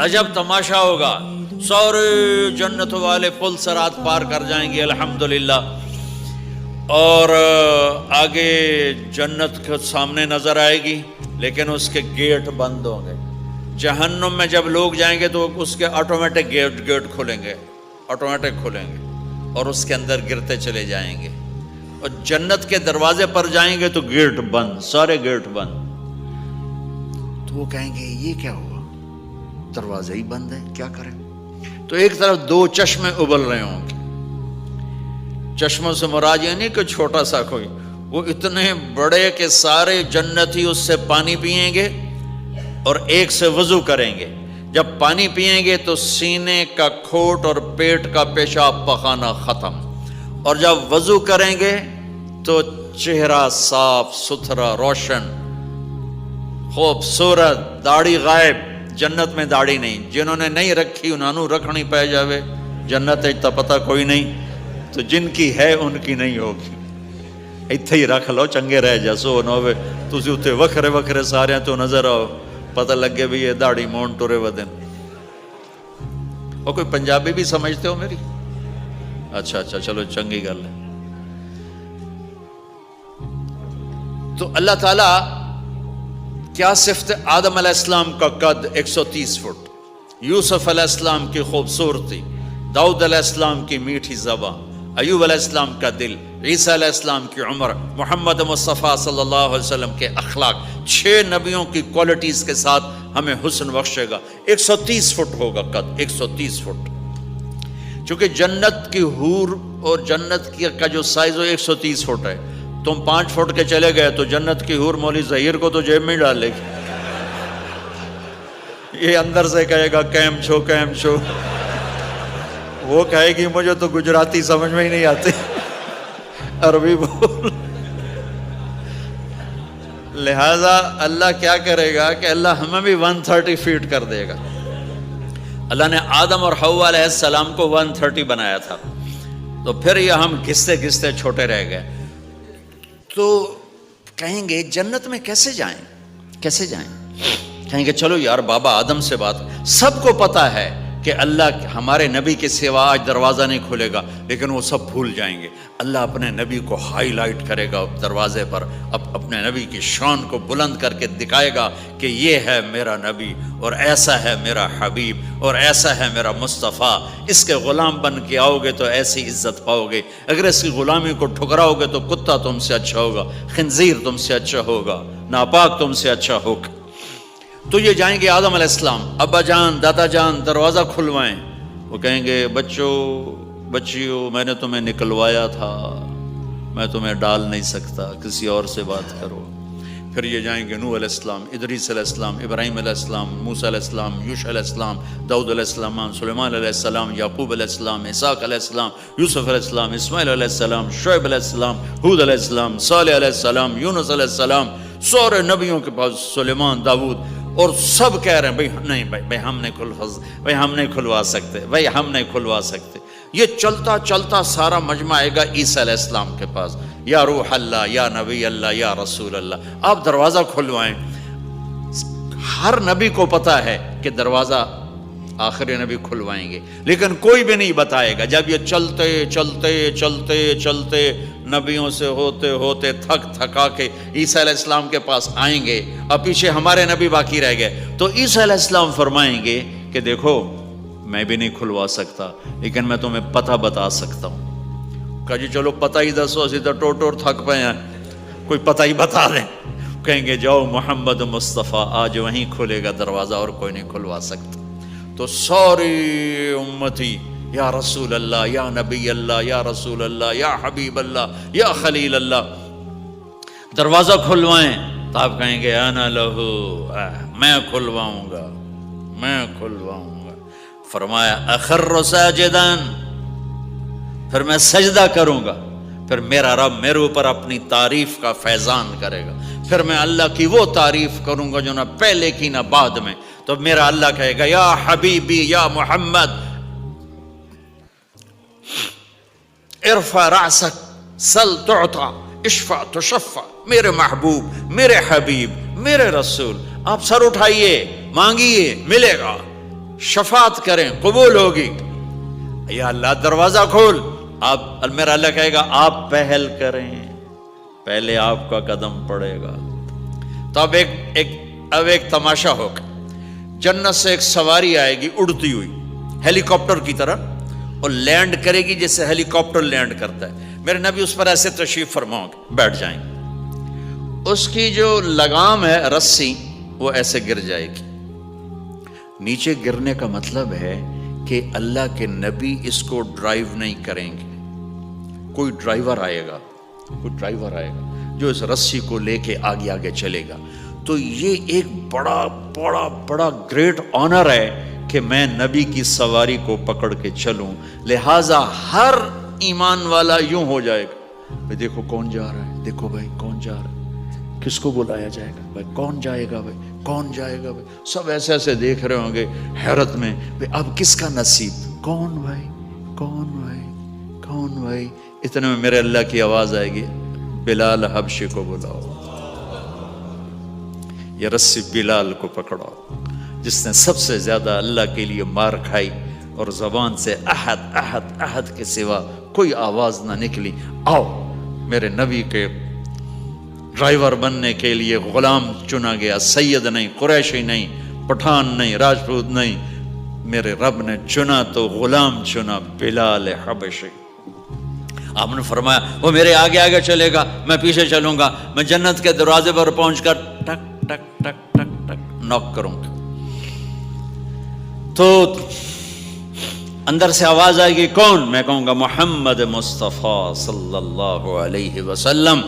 عجب تماشا ہوگا، سارے جنت والے پل صراط پار کر جائیں گے الحمدللہ، اور آگے جنت کے سامنے نظر آئے گی لیکن اس کے گیٹ بند ہوں گے۔ جہنم میں جب لوگ جائیں گے تو اس کے آٹومیٹک گیٹ کھلیں گے، آٹومیٹک کھلیں گے اور اس کے اندر گرتے چلے جائیں گے، اور جنت کے دروازے پر جائیں گے تو گیٹ بند، سارے گیٹ بند۔ تو وہ کہیں گے یہ کیا ہوا، دروازے ہی بند ہے، کیا کریں؟ تو ایک طرف دو چشمے ابل رہے ہوں گے، چشموں سے مراد یہ نہیں کہ چھوٹا سا کوئی، وہ اتنے بڑے کہ سارے جنتی اس سے پانی پئیں گے اور ایک سے وضو کریں گے۔ جب پانی پئیں گے تو سینے کا کھوٹ اور پیٹ کا پیشاب پخانہ ختم، اور جب وضو کریں گے تو چہرہ صاف ستھرا روشن خوبصورت، داڑھی غائب۔ جنت میں داڑھی نہیں، جنہوں نے نہیں رکھی انہوں نے رکھنی پہ جاوے، جنت تا پتہ کوئی نہیں، تو جن کی ہے ان کی نہیں ہوگی۔ اتھے ہی رکھ لو چنگے رہ جاسو نہ ہوئے تسی اتھے وکھرے وکھرے سارے تو نظر آؤ، پتہ لگے بھی یہ داڑھی مون ٹورے ودن۔ اور کوئی پنجابی بھی سمجھتے ہو میری؟ اچھا چلو چنگی گل ہے۔ تو اللہ تعالیٰ کیا صفت آدم علیہ السلام کا قد 130 فٹ، یوسف علیہ السلام کی خوبصورتی، داؤد علیہ السلام کی میٹھی زبان، ایوب علیہ السلام کا دل، عیسیٰ علیہ السلام کی عمر، محمد مصطفیٰ صلی اللہ علیہ وسلم کے اخلاق، 6 نبیوں کی کوالٹیز کے ساتھ ہمیں حسن بخشے گا۔ 130 فٹ ہوگا قد، 130 فٹ۔ چونکہ جنت کی حور اور جنت کا جو سائز ہو 130 فٹ ہے، تم 5 فٹ کے چلے گئے تو جنت کی حور مولی ظہیر کو تو جیب میں ڈال لے گی، یہ اندر سے کہے گا کیم چھو، وہ کہے گی مجھے تو گجراتی سمجھ میں ہی نہیں آتی، عربی بول۔ لہذا اللہ کیا کرے گا کہ اللہ ہمیں بھی 130 فیٹ کر دے گا۔ اللہ نے آدم اور حوا علیہ السلام کو 130 بنایا تھا، تو پھر یہ ہم گھستے گھستے چھوٹے رہ گئے۔ تو کہیں گے جنت میں کیسے جائیں؟ کہیں گے چلو یار بابا آدم سے بات، سب کو پتا ہے کہ اللہ ہمارے نبی کے سوا آج دروازہ نہیں کھلے گا، لیکن وہ سب بھول جائیں گے۔ اللہ اپنے نبی کو ہائی لائٹ کرے گا دروازے پر، اپنے نبی کی شان کو بلند کر کے دکھائے گا کہ یہ ہے میرا نبی، اور ایسا ہے میرا حبیب، اور ایسا ہے میرا مصطفیٰ۔ اس کے غلام بن کے آؤ گے تو ایسی عزت پاؤ گے، اگر اس کی غلامی کو ٹھکراؤ گے تو کتا تم سے اچھا ہوگا، خنزیر تم سے اچھا ہوگا، ناپاک تم سے اچھا ہوگا۔ تو یہ جائیں گے آدم علیہ السلام، ابا جان دادا جان دروازہ کھلوائیں۔ وہ کہیں گے بچیو میں نے تمہیں نکلوایا تھا، میں تمہیں ڈال نہیں سکتا، کسی اور سے بات کرو۔ پھر یہ جائیں گے نوح علیہ السلام، ادریس علیہ السلام، ابراہیم علیہ السلام، موسیٰ علیہ السلام، یوشع علیہ السلام، داؤد علیہ السلام، سلیمان علیہ السلام، یعقوب علیہ السلام، اسحاق علیہ السلام، یوسف علیہ السلام، اسماعیل علیہ السلام، شعیب علیہ السلام، ہود علیہ السلام، صالح علیہ السلام، یونس علیہ السلام، سارے نبیوں کے پاس، سلیمان، داؤد، اور سب کہہ رہے ہیں بھائی ہم نہیں کھلوا سکتے۔ یہ چلتا چلتا سارا مجمع آئے گا عیسیٰ علیہ السلام کے پاس، یا روح اللہ، یا نبی اللہ، یا رسول اللہ، آپ دروازہ کھلوائیں۔ ہر نبی کو پتا ہے کہ دروازہ آخری نبی کھلوائیں گے، لیکن کوئی بھی نہیں بتائے گا۔ جب یہ چلتے نبیوں سے ہوتے تھکا کے عیسیٰ علیہ السلام کے پاس آئیں گے، اور پیچھے ہمارے نبی باقی رہ گئے، تو عیسیٰ علیہ السلام فرمائیں گے کہ دیکھو میں بھی نہیں کھلوا سکتا، لیکن میں تمہیں پتہ بتا سکتا ہوں۔ کہا جی چلو پتہ ہی دسو، اسی تو ٹور تھک پے ہیں، کوئی پتہ ہی بتا دیں۔ کہیں گے جاؤ محمد مصطفیٰ، آج وہیں کھلے گا دروازہ، اور کوئی نہیں کھلوا سکتا۔ تو ساری امتی یا رسول اللہ، یا نبی اللہ، یا رسول اللہ، یا حبیب اللہ، یا خلیل اللہ، دروازہ کھلوائیں۔ تو آپ کہیں گے انا لہو، میں کھلواؤں گا۔ فرمایا اخر ساجداً، پھر میں سجدہ کروں گا، پھر میرا رب میرے اوپر اپنی تعریف کا فیضان کرے گا، پھر میں اللہ کی وہ تعریف کروں گا جو نہ پہلے کی نہ بعد میں۔ تو میرا اللہ کہے گا یا حبیبی یا محمد ارفع رأسک سل تعطا اشفع تشفع، میرے محبوب، میرے حبیب، میرے رسول، آپ سر اٹھائیے، مانگیے، ملے گا۔ شفاعت کریں قبول ہوگی. یا اللہ دروازہ کھول. آپ میرا اللہ کہے گا آپ پہل کریں, پہلے آپ کا قدم پڑے گا. تو اب ایک تماشا ہوگا. جنت سے ایک سواری آئے گی اڑتی ہوئی ہیلی کاپٹر کی طرح, اور لینڈ کرے گی جیسے ہیلی کاپٹر لینڈ کرتا ہے. میرے نبی اس پر ایسے تشریف فرماؤ گے, بیٹھ جائیں گے. اس کی جو لگام ہے رسی وہ ایسے گر جائے گی. نیچے گرنے کا مطلب ہے کہ اللہ کے نبی اس کو ڈرائیو نہیں کریں گے. کوئی ڈرائیور آئے گا جو اس رسی کو لے کے آگے آگے چلے گا. تو یہ ایک بڑا بڑا بڑا گریٹ آنر ہے کہ میں نبی کی سواری کو پکڑ کے چلوں. لہٰذا ہر ایمان والا یوں ہو جائے گا, بھائی دیکھو کون جا رہا ہے, دیکھو بھائی کون جا رہا ہے, کس کو بلایا جائے گا, بھائی کون جائے گا, بھائی کون جائے گا. بھائی سب ایسے ایسے دیکھ رہے ہوں گے حیرت میں, بھائی اب کس کا نصیب, کون بھائی کون بھائی کون بھائی. اتنے میں میرے اللہ کی آواز آئے گی, بلال حبشی کو بلاؤ. یہ رسی بلال کو پکڑاؤ, جس نے سب سے زیادہ اللہ کے لیے مار کھائی اور زبان سے احد احد احد کے سوا کوئی آواز نہ نکلی. آؤ میرے نبی کے ڈرائیور بننے کے لیے غلام چنا گیا. سید نہیں, قریشی نہیں, پٹھان نہیں, راجپوت نہیں, میرے رب نے چنا تو غلام چنا, بلال حبشی. آپ نے فرمایا وہ میرے آگے آگے چلے گا, میں پیچھے چلوں گا. میں جنت کے دروازے پر پہنچ کر ٹک ٹک ٹک ٹک ٹک نوک کروں گا. تو اندر سے آواز آئے گی, کون؟ میں کہوں گا محمد مصطفیٰ صلی اللہ علیہ وسلم.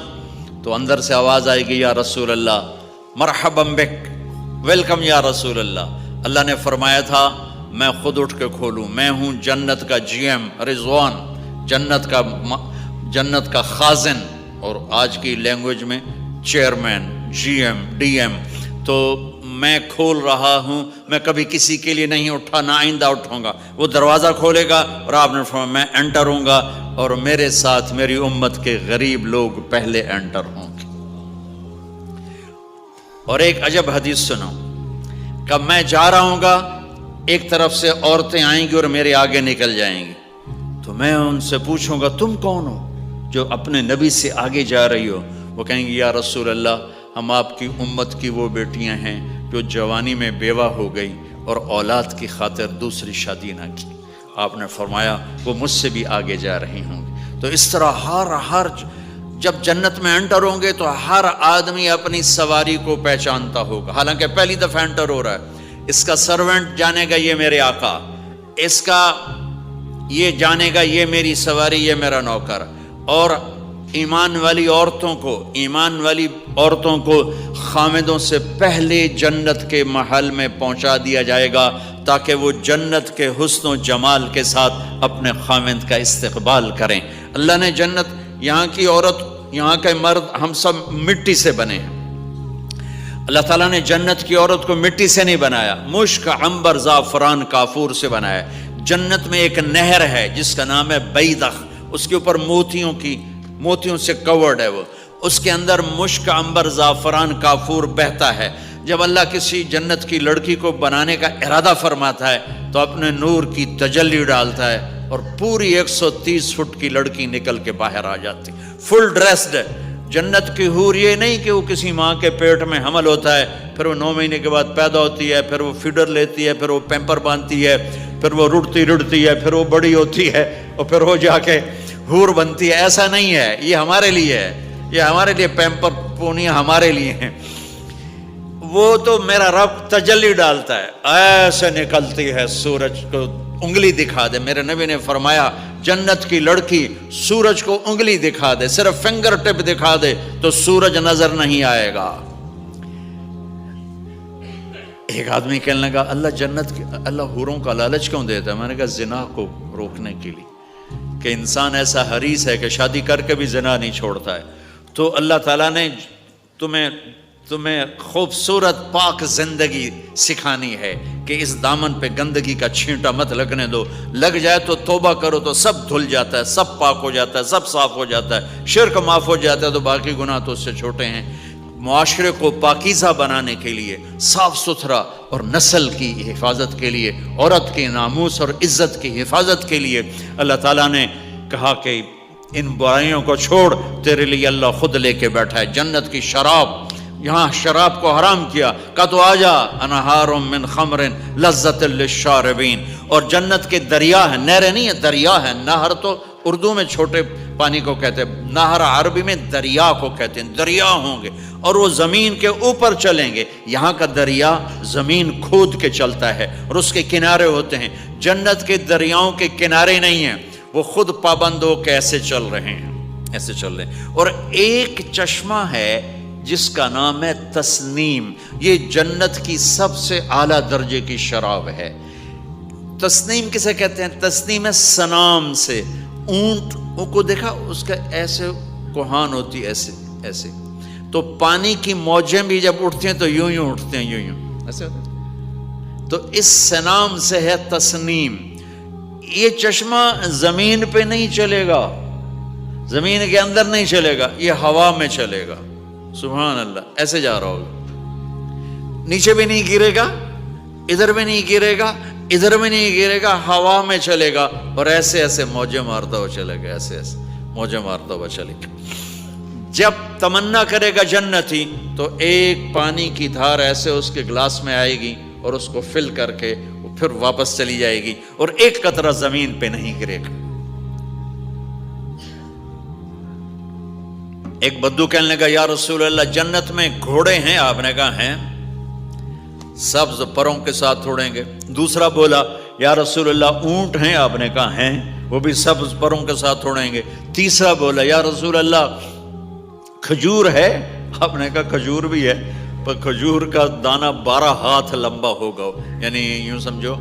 تو اندر سے آواز آئے گی, یا رسول اللہ مرحبا بک, ویلکم یا رسول اللہ. اللہ نے فرمایا تھا میں خود اٹھ کے کھولوں, میں ہوں جنت کا جی ایم رضوان, جنت کا خازن, اور آج کی لینگویج میں chairman, G M, D M. تو میں کھول رہا ہوں, میں کبھی کسی کے لیے نہیں اٹھا, نہ آئندہ اٹھوں گا. وہ دروازہ کھولے گا اور آپ نے فرمایا میں انٹر ہوں گا, اور میرے ساتھ میری امت کے غریب لوگ پہلے انٹر ہوں گے. اور ایک عجب حدیث سنو, کہ میں جا رہا ہوں گا, ایک طرف سے عورتیں آئیں گی اور میرے آگے نکل جائیں گی. تو میں ان سے پوچھوں گا تم کون ہو جو اپنے نبی سے آگے جا رہی ہو؟ وہ کہیں گی یا رسول اللہ ہم آپ کی امت کی وہ بیٹیاں ہیں جو جوانی میں بیوہ ہو گئی اور اولاد کی خاطر دوسری شادی نہ کی. آپ نے فرمایا وہ مجھ سے بھی آگے جا رہی ہوں گی. تو اس طرح ہر جب جنت میں انٹر ہوں گے تو ہر آدمی اپنی سواری کو پہچانتا ہوگا. حالانکہ پہلی دفعہ انٹر ہو رہا ہے, اس کا سرونٹ جانے گا یہ میرے آقا, اس کا یہ جانے گا یہ میری سواری, یہ میرا نوکر. اور ایمان والی عورتوں کو خامدوں سے پہلے جنت کے محل میں پہنچا دیا جائے گا, تاکہ وہ جنت کے حسن و جمال کے ساتھ اپنے خامد کا استقبال کریں. اللہ نے جنت, یہاں کی عورت, یہاں کے مرد, ہم سب مٹی سے بنے ہیں. اللہ تعالیٰ نے جنت کی عورت کو مٹی سے نہیں بنایا, مشک, عنبر, زعفران, کافور سے بنایا. جنت میں ایک نہر ہے جس کا نام ہے بیدخ, اس کے اوپر موتیوں سے کورڈ ہے. وہ اس کے اندر مشک, عنبر, زعفران, کافور بہتا ہے. جب اللہ کسی جنت کی لڑکی کو بنانے کا ارادہ فرماتا ہے تو اپنے نور کی تجلی ڈالتا ہے, اور پوری 130 فٹ کی لڑکی نکل کے باہر آ جاتی, فل ڈریسڈ. جنت کی حور یہ نہیں کہ وہ کسی ماں کے پیٹ میں حمل ہوتا ہے, پھر وہ 9 مہینے کے بعد پیدا ہوتی ہے, پھر وہ فیڈر لیتی ہے, پھر وہ پیمپر باندھتی ہے, پھر وہ رڑتی ہے, پھر وہ بڑی ہوتی ہے, اور پھر وہ جا کے حور بنتی ہے. ایسا نہیں ہے, یہ ہمارے لیے ہے, یہ ہمارے لیے پیمپر پونیاں ہمارے لیے ہیں. وہ تو میرا رب تجلی ڈالتا ہے, ایسے نکلتی ہے سورج کو انگلی دکھا دے. میرے نبی نے فرمایا جنت کی لڑکی سورج کو انگلی دکھا دے, صرف فنگر ٹپ دکھا دے تو سورج نظر نہیں آئے گا. ایک آدمی کہنے لگا اللہ حوروں کا لالچ کیوں دیتا ہے؟ میں نے کہا زنا کو روکنے کے لیے, کہ انسان ایسا حریص ہے کہ شادی کر کے بھی زنا نہیں چھوڑتا ہے. تو اللہ تعالیٰ نے تمہیں خوبصورت پاک زندگی سکھانی ہے کہ اس دامن پہ گندگی کا چھینٹا مت لگنے دو. لگ جائے تو توبہ کرو تو سب دھل جاتا ہے, سب پاک ہو جاتا ہے, سب صاف ہو جاتا ہے, شرک معاف ہو جاتا ہے, تو باقی گناہ تو اس سے چھوٹے ہیں. معاشرے کو پاکیزہ بنانے کے لیے، صاف ستھرا اور نسل کی حفاظت کے لیے، عورت کے ناموس اور عزت کی حفاظت کے لیے اللہ تعالیٰ نے کہا کہ ان برائیوں کو چھوڑ، تیرے لیے اللہ خود لے کے بیٹھا ہے جنت کی شراب۔ یہاں شراب کو حرام کیا، کہا تو آجا انہار من خمر لذت للشاربین، اور جنت کے دریا ہیں، نہریں نہیں ہیں، دریا ہیں۔ نہر تو اردو میں چھوٹے پانی کو کہتے ہیں، نہر عربی میں دریا کو کہتے ہیں، دریا ہوں گے اور وہ زمین کے اوپر چلیں گے۔ یہاں کا دریا زمین کھود کے چلتا ہے اور اس کے کنارے ہوتے ہیں۔ جنت کے دریاؤں کے کنارے نہیں ہیں، وہ خود پابند ہو کے ایسے چل رہے ہیں، ایسے چل رہے ہیں۔ اور ایک چشمہ ہے جس کا نام ہے تسنیم، یہ جنت کی سب سے اعلیٰ درجے کی شراب ہے۔ تسنیم کسے کہتے ہیں؟ تسنیم ہے سنام سے، اونٹ کو دیکھا اس کا ایسے کوہان ہوتی، ایسے ایسے، تو پانی کی موجیں بھی جب اٹھتی ہیں تو یوں یوں اٹھتے ہیں، یوں یوں ایسے ہوتے ہیں۔ تو اس سنام سے ہے تسنیم۔ یہ چشمہ زمین پہ نہیں چلے گا، زمین کے اندر نہیں چلے گا، یہ ہوا میں چلے گا۔ سبحان اللہ، ایسے جا رہا ہوگا، نیچے بھی نہیں گرے گا، ادھر بھی نہیں گرے گا، ادھر بھی نہیں گرے گا، ہوا میں چلے گا اور ایسے ایسے موجیں مارتا ہوا چلے گا، ایسے ایسے موجیں مارتا ہوا چلے گا۔ جب تمنا کرے گا جنتی تو ایک پانی کی دھار ایسے اس کے گلاس میں آئے گی اور اس کو فل کر کے وہ پھر واپس چلی جائے گی اور ایک قطرہ زمین پہ نہیں گرے گا۔ ایک بدو کہنے لگا یا رسول اللہ جنت میں گھوڑے ہیں؟ آپ نے کہا ہیں، سبز پروں کے ساتھ اڑیں گے۔ دوسرا بولا یا رسول اللہ اونٹ ہیں؟ آپ نے کہا ہیں، وہ بھی سبز پروں کے ساتھ اڑیں گے۔ تیسرا بولا یا رسول اللہ کھجور ہے؟ آپ نے کہا کھجور بھی ہے، پر کھجور کا دانہ 12 ہاتھ لمبا ہوگا، یعنی یوں سمجھو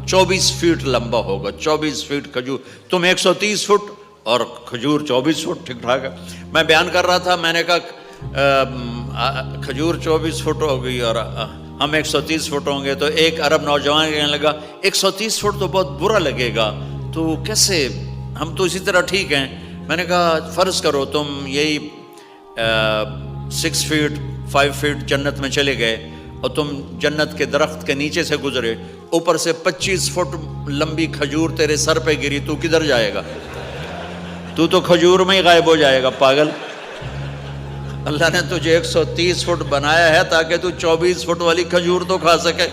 24 فٹ لمبا ہوگا، 24 فٹ کھجور، تم 130 فٹ اور کھجور 24 فٹ، ٹھیک ٹھاک ہے۔ میں بیان کر رہا تھا، میں نے کہا کھجور 24 فٹ ہو گئی اور ہم 130 فٹ ہوں گے، تو ایک عرب نوجوان کہنے لگا 130 فٹ تو بہت برا لگے گا، تو کیسے، ہم تو اسی طرح ٹھیک ہیں۔ میں نے کہا فرض کرو تم یہی 6 فٹ 5 فٹ جنت میں چلے گئے اور تم جنت کے درخت کے نیچے سے گزرے، اوپر سے 25 فٹ لمبی کھجور تیرے سر پہ گری، تو کدھر جائے گا؟ تو کھجور میں ہی غائب ہو جائے گا، پاگل۔ اللہ نے تجھے 130 فٹ بنایا ہے تاکہ تو 24 فٹ والی کھجور تو کھا سکے۔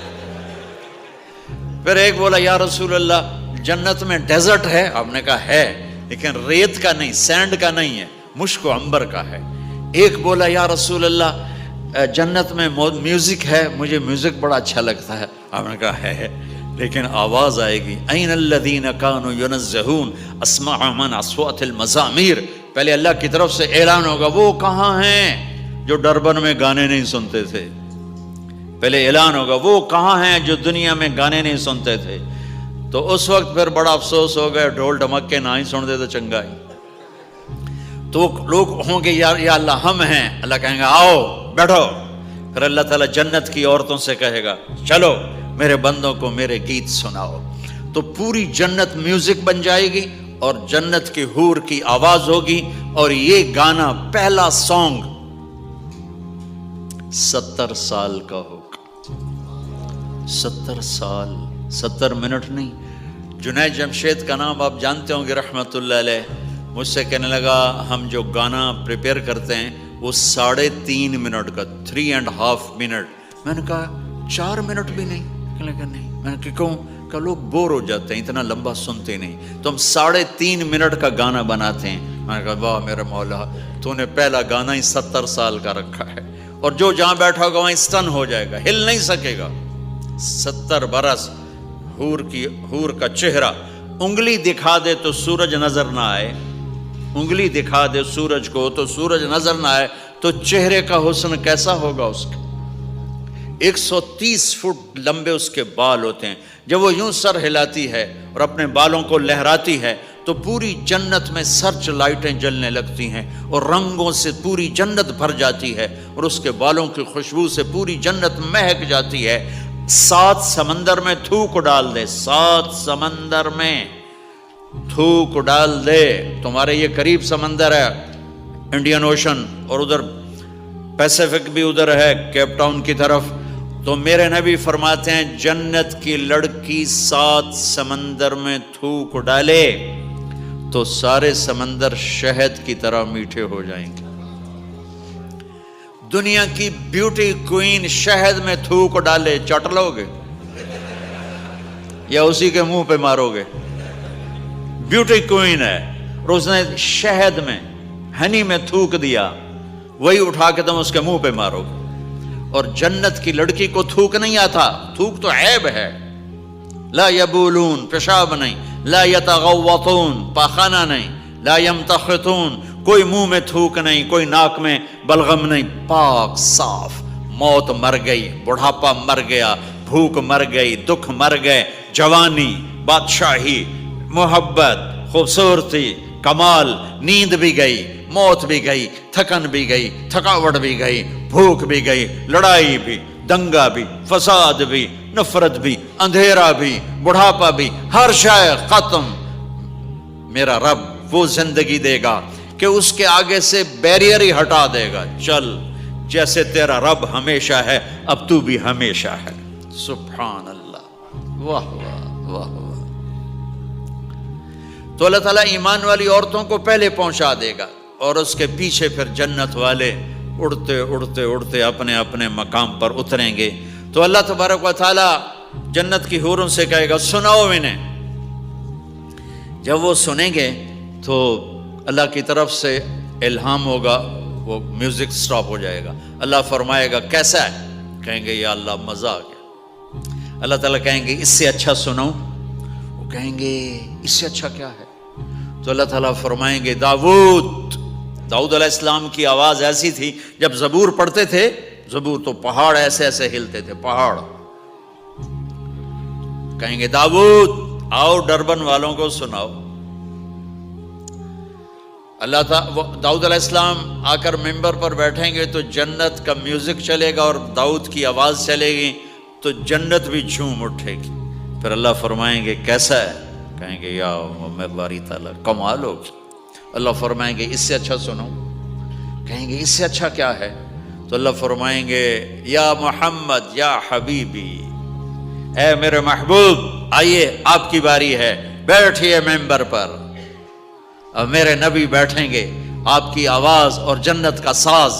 پھر ایک بولا یا رسول اللہ جنت میں ڈیزرٹ ہے؟ آپ نے کہا ہے، لیکن ریت کا نہیں، سینڈ کا نہیں ہے، مشک و عنبر کا ہے۔ ایک بولا یا رسول اللہ جنت میں میوزک ہے؟ مجھے میوزک بڑا اچھا لگتا ہے۔ آپ نے کہا ہے، لیکن آواز آئے گی این الذین کانوا ینزہون اسمع من اصوات المزامیر، پہلے اللہ کی طرف سے اعلان ہوگا وہ کہاں ہیں جو ڈربن میں گانے نہیں سنتے تھے، پہلے اعلان ہوگا وہ کہاں ہیں جو دنیا میں گانے نہیں سنتے تھے۔ تو اس وقت پھر بڑا افسوس ہو گیا، ڈھول ڈھمکے نہ ہی سن دے تو چنگا ہی۔ تو لوگ ہوں گے یا اللہ ہم ہیں، اللہ کہیں گا آؤ بیٹھو، پھر اللہ تعالیٰ جنت کی عورتوں سے کہے گا چلو میرے بندوں کو میرے گیت سناؤ، تو پوری جنت میوزک بن جائے گی اور جنت کی حور کی آواز ہوگی، اور یہ گانا پہلا سانگ 70 سال کا ہوگا۔ 70 سال، 70 منٹ نہیں۔ جنید جمشید کا نام آپ جانتے ہوں گے رحمت اللہ علیہ، مجھ سے کہنے لگا ہم جو گانا پریپیئر کرتے ہیں وہ 3.5 منٹ کا، 3.5 منٹ۔ میں نے کہا 4 منٹ بھی نہیں؟ کہنے لگا نہیں۔ میں نے کہا کیوں؟ کہ لوگ بور ہو جاتے ہیں، اتنا لمبا سنتے نہیں، تو ہم 3.5 منٹ کا گانا بناتے ہیں۔ میں نے کہا واہ میرے مولا، تو نے پہلا گانا ہی 70 سال کا رکھا ہے، اور جو جہاں بیٹھا ہوگا وہاں اسٹن ہو جائے گا، ہل نہیں سکے گا۔ 70 برس حور کا چہرہ، انگلی دکھا دے تو سورج نظر نہ آئے، انگلی دکھا دے سورج کو تو سورج نظر نہ آئے، تو چہرے کا حسن کیسا ہوگا اس کا۔ 130 فٹ لمبے اس کے بال ہوتے ہیں، جب وہ یوں سر ہلاتی ہے اور اپنے بالوں کو لہراتی ہے تو پوری جنت میں سرچ لائٹیں جلنے لگتی ہیں اور رنگوں سے پوری جنت بھر جاتی ہے، اور اس کے بالوں کی خوشبو سے پوری جنت مہک جاتی ہے۔ 7 سمندر میں تھوک ڈال دے، 7 سمندر میں تھوک ڈال دے، تمہارے یہ قریب سمندر ہے انڈین اوشن، اور ادھر پیسیفک بھی ادھر ہے کیپ ٹاؤن کی طرف. تو میرے نبی فرماتے ہیں جنت کی لڑکی 7 سمندر میں تھوک ڈالے تو سارے سمندر شہد کی طرح میٹھے ہو جائیں گے. دنیا کی بیوٹی کوئین شہد میں تھوک ڈالے چٹ لو گے یا اسی کے منہ پہ مارو گے؟ بیوٹی کوئین ہے اور اس نے شہد میں ہنی میں تھوک دیا، وہی اٹھا کے تم اس کے منہ پہ مارو گے. اور جنت کی لڑکی کو تھوک نہیں آتا. تھوک تو عیب ہے. لا یبولون، پیشاب نہیں. لا یتغوطون، پاخانہ نہیں. لا یمتخطون، کوئی منہ میں تھوک نہیں، کوئی ناک میں بلغم نہیں. پاک صاف. موت مر گئی، بڑھاپا مر گیا، بھوک مر گئی، دکھ مر گئے، جوانی، بادشاہی، محبت، خوبصورتی، کمال، نیند بھی گئی، موت بھی گئی، تھکن بھی گئی، تھکاوٹ بھی گئی، بھوک بھی گئی، لڑائی بھی، دنگا بھی، فساد بھی، نفرت بھی، اندھیرا بھی، بڑھاپا بھی، ہر شے ختم. میرا رب وہ زندگی دے گا کہ اس کے آگے سے بیریئر ہی ہٹا دے گا. چل جیسے تیرا رب ہمیشہ ہے اب تو بھی ہمیشہ ہے. سبحان اللہ. واہ واہ واہ واہ. تو اللہ تعالیٰ ایمان والی عورتوں کو پہلے پہنچا دے گا اور اس کے پیچھے پھر جنت والے اڑتے اڑتے اڑتے اپنے اپنے مقام پر اتریں گے. تو اللہ تبارک و تعالیٰ جنت کی حوروں سے کہے گا سناؤ انہیں. جب وہ سنیں گے تو اللہ کی طرف سے الہام ہوگا، وہ میوزک سٹاپ ہو جائے گا. اللہ فرمائے گا کیسا ہے؟ کہیں گے یا اللہ مزہ آ گیا. اللہ تعالیٰ کہیں گے اس سے اچھا سناؤں؟ وہ کہیں گے اس سے اچھا کیا ہے؟ تو اللہ تعالیٰ فرمائیں گے داؤد علیہ السلام کی آواز ایسی تھی جب زبور پڑھتے تھے، زبور تو پہاڑ ایسے ایسے ہلتے تھے، پہاڑ. کہیں گے داؤد آؤ ڈربن والوں کو سناؤ. اللہ تعالیٰ داؤد علیہ السلام آ کر ممبر پر بیٹھیں گے تو جنت کا میوزک چلے گا اور داؤد کی آواز چلے گی تو جنت بھی جھوم اٹھے گی. پھر اللہ فرمائیں گے کیسا ہے؟ کہیں گے یا میں باری تعالیٰ کمال ہوگی. اللہ فرمائیں گے اس سے اچھا سنو. کہیں گے اس سے اچھا کیا ہے؟ تو اللہ فرمائیں گے یا محمد یا حبیبی، اے میرے محبوب آئیے آپ کی باری ہے، بیٹھیے ممبر پر. اب میرے نبی بیٹھیں گے، آپ کی آواز اور جنت کا ساز،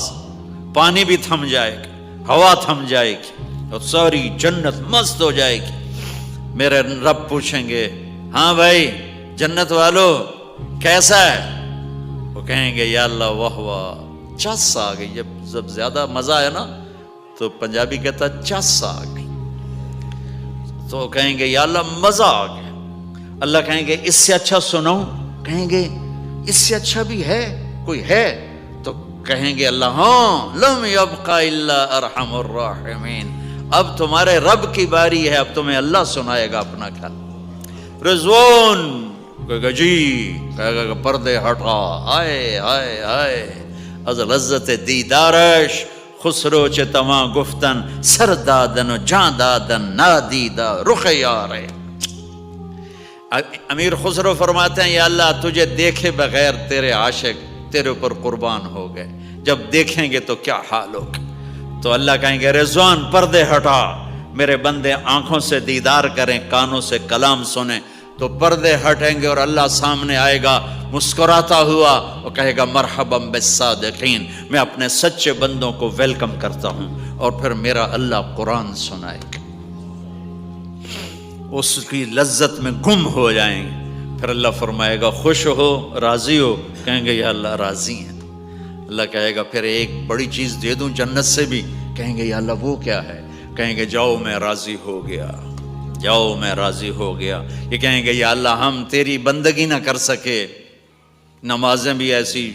پانی بھی تھم جائے گا، ہوا تھم جائے گی اور ساری جنت مست ہو جائے گی. میرے رب پوچھیں گے ہاں بھائی جنت والو کیسا ہے؟ وہ کہیں گے یا اللہ واہ واہ چس آ گئی. جب زیادہ مزہ ہے نا تو پنجابی کہتا چس آ گئی. تو کہیں گے یا اللہ مزہ آ گیا. اللہ کہیں گے اس سے اچھا سناؤں؟ کہیں گے اس سے اچھا بھی ہے، کوئی ہے؟ تو کہیں گے اللہ ہاں لم یبقى الا ارحم الراحمین. اب تمہارے رب کی باری ہے، اب تمہیں اللہ سنائے گا اپنا کلام. رضوان کہے گا جی، کہے گا پردے ہٹا، آئے آئے آئے از لذت دیدارش خسرو چه تما گفتن سر دادن و جان دادن نادیدہ رخ یارے. امیر خسرو فرماتے ہیں یا اللہ تجھے دیکھے بغیر تیرے عاشق تیرے اوپر قربان ہو گئے، جب دیکھیں گے تو کیا حال ہوگا. تو اللہ کہیں گے رضوان پردے ہٹا، میرے بندے آنکھوں سے دیدار کریں، کانوں سے کلام سنیں. تو پردے ہٹیں گے اور اللہ سامنے آئے گا مسکراتا ہوا اور کہے گا مرحبا بالصادقین، میں اپنے سچے بندوں کو ویلکم کرتا ہوں. اور پھر میرا اللہ قرآن سنائے گا، اس کی لذت میں گم ہو جائیں گے. پھر اللہ فرمائے گا خوش ہو، راضی ہو؟ کہیں گے یا اللہ راضی ہیں. اللہ کہے گا پھر ایک بڑی چیز دے دوں جنت سے بھی؟ کہیں گے یا اللہ وہ کیا ہے؟ کہیں گے جاؤ میں راضی ہو گیا، جاؤ میں راضی ہو گیا. یہ کہیں گے یا اللہ ہم تیری بندگی نہ کر سکے، نمازیں بھی ایسی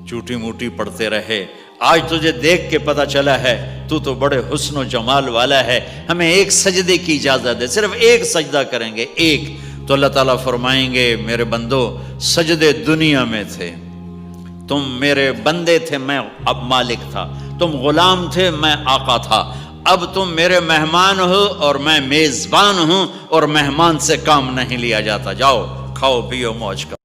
چوٹی موٹی پڑھتے رہے، آج تجھے دیکھ کے پتہ چلا ہے تو بڑے حسن و جمال والا ہے، ہمیں ایک سجدے کی اجازت دے، صرف ایک سجدہ کریں گے، ایک. تو اللہ تعالیٰ فرمائیں گے میرے بندو سجدے دنیا میں تھے، تم میرے بندے تھے، میں اب مالک تھا، تم غلام تھے، میں آقا تھا. اب تم میرے مہمان ہو اور میں میزبان ہوں، اور مہمان سے کام نہیں لیا جاتا. جاؤ کھاؤ پیو موج کرو.